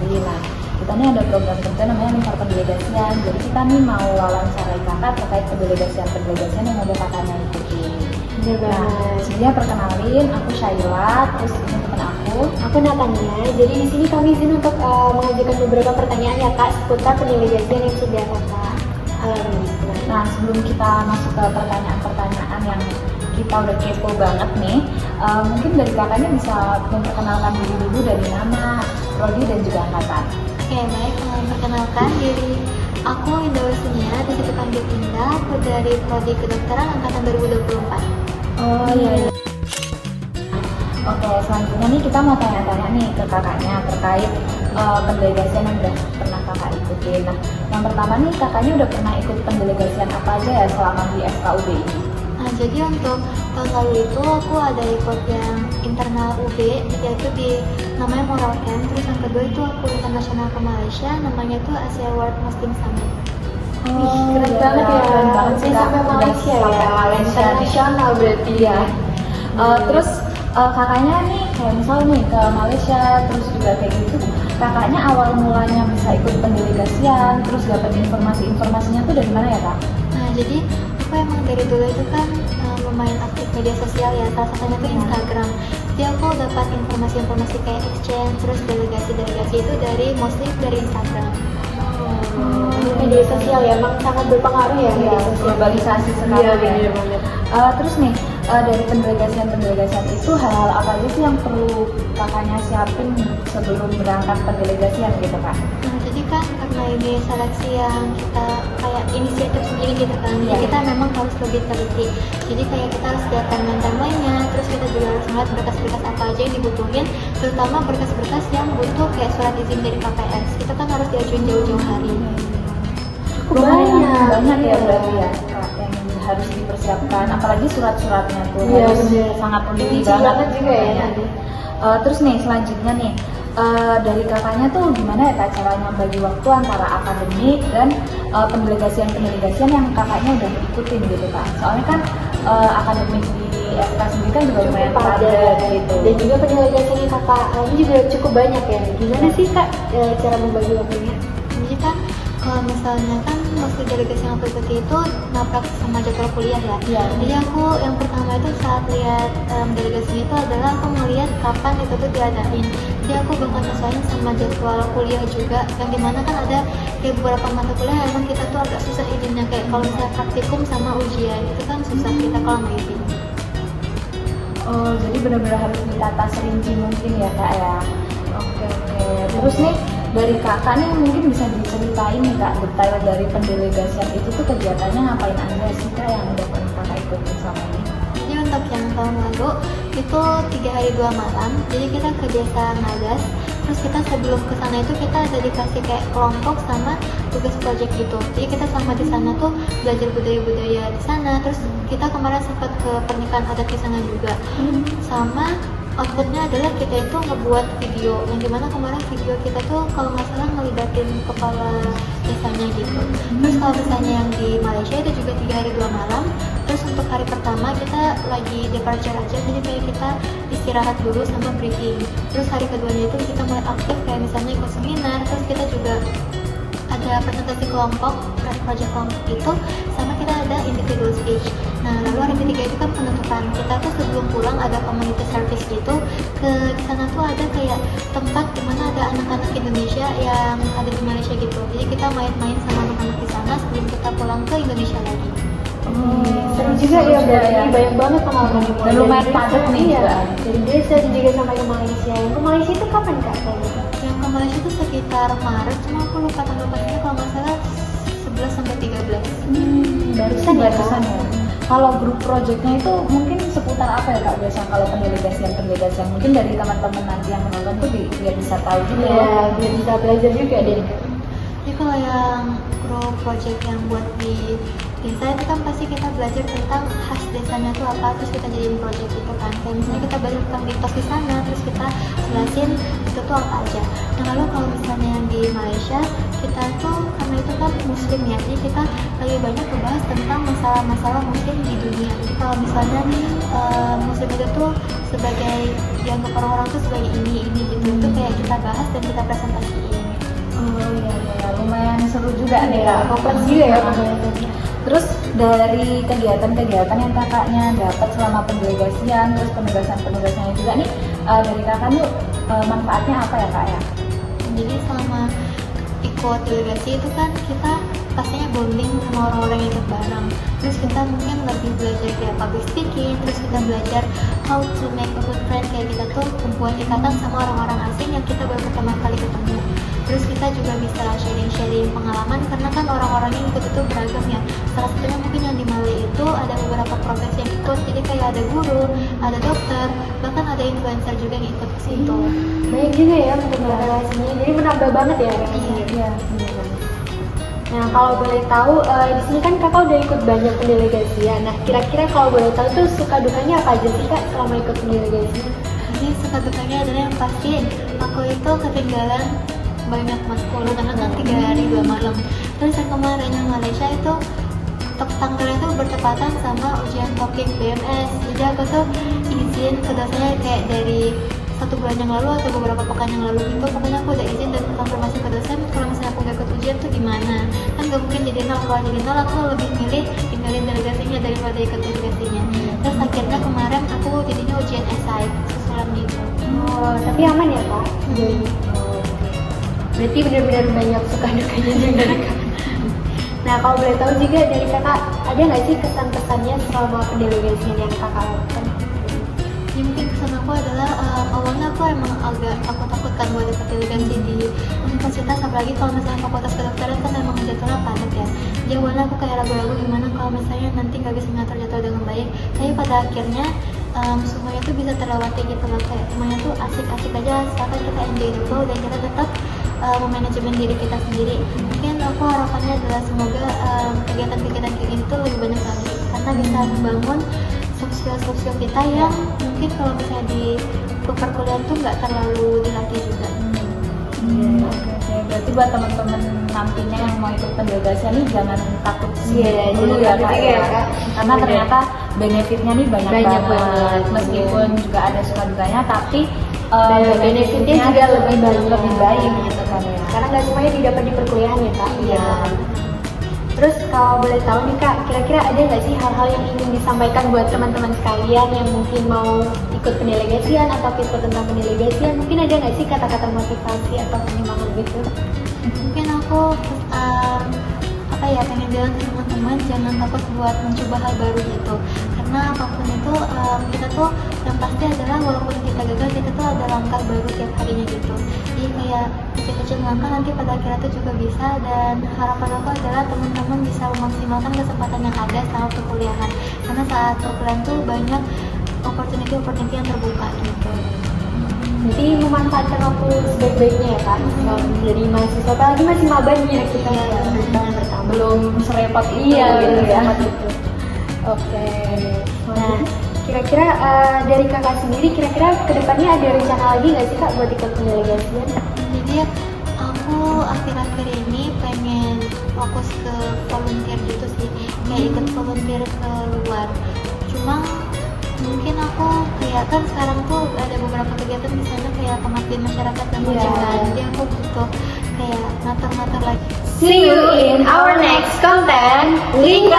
Bali. Nah, kita nih ada program kerja namanya Lingkar Pendelegasian. Jadi kita nih mau wawancarai kakak terkait pendelegasian yang udah kakaknya ikutin. Nah, sebenarnya perkenalin, aku Syaila, terus ini teman aku Natania. Jadi di sini kami izin untuk mengajukan beberapa pertanyaan ya kak seputar pendelegasian yang sudah kakak alami. Nah, sebelum kita masuk ke pertanyaan-pertanyaan yang kita udah kepo banget nih, mungkin dari kakaknya bisa memperkenalkan diri dulu dari nama, prodi, dan juga angkatan. Oke, baik. Perkenalkan diri aku Indah Wisnia, bisa dipanggil Indah. Aku dari prodi kedokteran angkatan 2024. Oh iya. Oke, selanjutnya nih kita mau tanya-tanya nih ke kakaknya terkait pendelegasian yang udah pernah kakak ikutin. Nah, yang pertama nih kakaknya udah pernah ikut pendelegasian apa aja ya selama di FKUB ini? Nah, jadi untuk tahun lalu itu aku ada ikut yang internal UB, yaitu di namanya Moral Camp. Terus yang kedua itu aku internasional ke Malaysia, namanya tuh Asia World Muslim Summit. Keren banget ya. Keren banget sih sampai Malaysia ya. Sampai Malaysia Internasional berarti ya. Terus kakaknya nih kayak misal nih ke Malaysia terus juga kayak gitu, kakaknya awal mulanya bisa ikut pendelegasian terus dapat informasinya tuh dari mana ya kak? Nah, jadi aku emang dari dulu itu kan lumayan aktif media sosial ya, salah satunya tuh Instagram. Jadi aku dapat informasi-informasi kayak exchange terus delegasi-delegasi itu mostly dari Instagram. Media sosial ya emang sangat berpengaruh ya media sosial. Globalisasi sekarang Iya, ya. Terus nih dari pendelegasian itu hal-hal apa aja sih yang perlu kakaknya siapin sebelum berangkat pendelegasian gitu kak? Nah, jadi kan karena ini seleksi yang kita kayak inisiatif sendiri gitu kan, jadi kita memang harus lebih teliti. Jadi kayak kita harus lihat timeline-nya, terus kita juga harus melihat berkas-berkas apa aja yang dibutuhin, terutama berkas-berkas yang butuh kayak surat izin dari KPS. Kita kan harus diajuin jauh-jauh hari. Banyak ya berarti ya kak, yang harus dipersiapkan, apalagi surat-suratnya tuh harus sangat teliti banget juga ya. Terus nih selanjutnya nih dari kakaknya tuh gimana ya kak caranya bagi waktu antara akademik dan pendelegasian yang kakaknya udah ikutin gitu kak? Soalnya kan akademik di FK sendiri kan juga lumayan padat gitu. Dan juga pendelegasian yang kakak alami juga cukup banyak ya. Gimana sih kak cara membagi waktunya? Jadi kan kalau misalnya kan mesti delegasi yang aku ikuti itu nabrak sama jadwal kuliah ya. Jadi aku yang pertama itu saat lihat delegasinya itu adalah aku melihat kapan itu tuh diadain. Jadi aku bakal nyesuaiin sama jadwal kuliah juga, yang dimana kan ada kayak beberapa mata kuliah yang emang kita tuh agak susah izinnya, kayak kalau misalnya praktikum sama ujian itu kan susah kita kalau mau izin. Oh, jadi benar-benar harus ditata serinci mungkin ya kak ya. Oke. Terus nih dari kakak nih mungkin bisa diceritain nih kak detail dari pendelegasian itu tuh kegiatannya ngapain aja sih kak yang udah pernah kakak ikutin sama ini? Jadi untuk yang tahun lalu itu 3 hari 2 malam. Jadi kita ke desa Nagas. Terus kita sebelum ke sana itu kita ada dikasih kayak kelompok sama tugas project gitu. Jadi kita selama di sana tuh belajar budaya-budaya di sana. Terus kita kemarin sempat ke pernikahan adat di sana juga. Sama outputnya adalah kita itu ngebuat video, yang dimana kemarin video kita tuh kalau nggak salah ngelibatin kepala desanya gitu. Terus kalau misalnya yang di Malaysia itu juga 3 hari 2 malam. Terus untuk hari pertama kita lagi departure aja, jadi kayak kita istirahat dulu sama briefing. Terus hari keduanya itu kita mulai aktif kayak misalnya ikut seminar. Terus kita juga ada presentasi kelompok, project kelompok itu, sama kita ada individual speech. Nah, lalu hari ketiga itu kan penutupan. Kita tuh sebelum pulang ada community service gitu. Di sana tuh ada kayak tempat dimana ada anak-anak Indonesia yang ada di Malaysia gitu. Jadi kita main-main sama anak-anak di sana sebelum kita pulang ke Indonesia lagi. Seru juga ya berarti, banyak banget pengalaman. Dan lumayan padat nih juga. Dari desa juga sampai ke Malaysia. Yang ke Malaysia itu kapan kak? Yang ke Malaysia itu sekitar Maret, cuma aku lupa tanggal pastinya, kalau nggak salah 11 sampai 13. Barusan ya. Kalau grup projectnya itu mungkin seputar apa ya kak biasanya kalau pendelegasian mungkin dari teman-teman nanti yang menonton tuh biar bisa tahu juga ya, biar bisa belajar juga deh. Jadi kalau yang grup project yang buat di desa itu kan pasti kita belajar tentang khas desanya tuh apa, terus kita jadiin project itu kan. Kayak misalnya kita belajar tentang mitos di sana, terus kita jelasin itu tuh apa aja. Nah lalu kalau misalnya yang di Malaysia, kita tuh karena sana itu kan muslim ya, jadi kita lebih banyak membahas tentang masalah-masalah muslim di dunia. Jadi kalau misalnya muslim itu tuh sebagai dianggap orang-orang tuh sebagai ini gitu, itu kayak kita bahas dan kita presentasiin. Oh iya, lumayan seru juga nih Kak. Kompleks juga ya pembahasannya. Terus dari kegiatan-kegiatan yang kakaknya dapat selama pendelegasian, terus penugasan-penugasannya juga nih, dari kakak nih manfaatnya apa ya Kak ya? Jadi selama ikut delegasi itu kan kita pastinya bonding sama orang-orang yang ikut bareng. Terus kita mungkin lebih belajar kayak public speaking, terus kita belajar how to make a good friend, kayak kita tuh membuat ikatan sama orang-orang asing yang kita baru pertama kali ketemu. Terus kita juga bisa sharing-sharing pengalaman karena kan orang-orang yang ikut itu beragam ya. Salah satunya mungkin yang di Mali itu ada beberapa profesi yang ikut, jadi kayak ada guru, ada dokter, bahkan ada influencer juga yang ikut ke situ. Banyak juga ya untuk relasinya, jadi menambah banget ya. Iya. Nah kalau boleh tahu, di sini kan kakak udah ikut banyak pendelegasian. Nah kira-kira kalau boleh tahu tuh suka dukanya apa aja sih kak selama ikut pendelegasian? Jadi suka dukanya adalah yang pasti aku itu ketinggalan banyak matkul karena kan 3 hari 2 malam. Terus yang kemarin yang Malaysia itu tanggalnya itu bertepatan sama ujian TOEIC BMS. Jadi aku tuh izin ke dosennya kayak dari 1 bulan yang lalu atau beberapa pekan yang lalu gitu. Pokoknya aku udah izin dan konfirmasi ke dosen kalau misalnya aku gak ikut ujian tuh gimana. Kan gak mungkin jadi nol, kalau jadi nol aku lebih milih tinggalin delegasinya daripada ikut delegasinya. Terus akhirnya kemarin aku jadinya ujian esai susulan gitu. Oh tapi aman ya kak? Berarti benar-benar banyak suka dukanya juga dari kak. Nah kalau boleh tahu juga dari kakak, ada nggak sih kesan-kesannya selama pendelegasian yang kakak lakukan? Ya mungkin kesan aku adalah awalnya aku emang agak takut kan buat dapat delegasi di universitas, apalagi kalau misalnya fakultas kedokteran kan emang jadwalnya padat ya. Jadi awalnya aku kayak ragu-ragu gimana kalau misalnya nanti nggak bisa ngatur jadwal dengan baik. Tapi pada akhirnya semuanya tuh bisa terlewati gitu loh, kayak semuanya tuh asik-asik aja, asalkan kita enjoy dulu dan kita tetap memanajemen diri kita sendiri. Mungkin aku harapannya adalah semoga kegiatan-kegiatan kayak gini tuh lebih banyak lagi karena bisa membangun soft skill kita yang mungkin kalau misalnya di perkuliahan tuh nggak terlalu dilatih juga. Oke. Berarti buat teman-teman nantinya yang mau ikut pendelegasian nih jangan takut dulu ya Kak. Karena ternyata benefitnya nih banyak banget. Meskipun juga ada suka dukanya, tapi benefitnya juga lebih baik gitu kan ya. Karena nggak semuanya didapat di perkuliahan ya kak. Iya. Terus kalau boleh tahu nih kak, kira-kira ada nggak sih hal-hal yang ingin disampaikan buat teman-teman sekalian yang mungkin mau ikut pendelegasian atau ikut tentang pendelegasian? Mungkin ada nggak sih kata-kata motivasi atau penyemangat gitu? Mungkin aku pengen bilang ke teman-teman jangan takut buat mencoba hal baru gitu, karena apapun itu kita tuh yang pasti adalah walaupun kita gagal kita tuh ada langkah baru tiap harinya gitu. Jadi kayak kecil-kecil langkah nanti pada akhirnya tuh juga bisa, dan harapan aku adalah teman-teman bisa memaksimalkan kesempatan yang ada selama perkuliahan, karena saat perkuliahan tuh banyak opportunity yang terbuka gitu. Jadi memanfaatkan waktu sebaik-baiknya ya kak. Jadi mahasiswa, apalagi masih maba nih ya kita Belum serepot gitu ya. Oke. Nah, kira-kira dari kakak sendiri, kira-kira kedepannya ada rencana lagi nggak sih kak buat ikut pendelegasian? Jadi aku akhir-akhir ini pengen fokus ke volunteer gitu sih, kayak ikut volunteer ke luar. Cuma mungkin aku kayak kan sekarang tuh ada beberapa kegiatan di sana kayak pengabdian masyarakat dan pencegahan. Jadi aku butuh kayak ngatur-ngatur lagi. See you in our next content. Link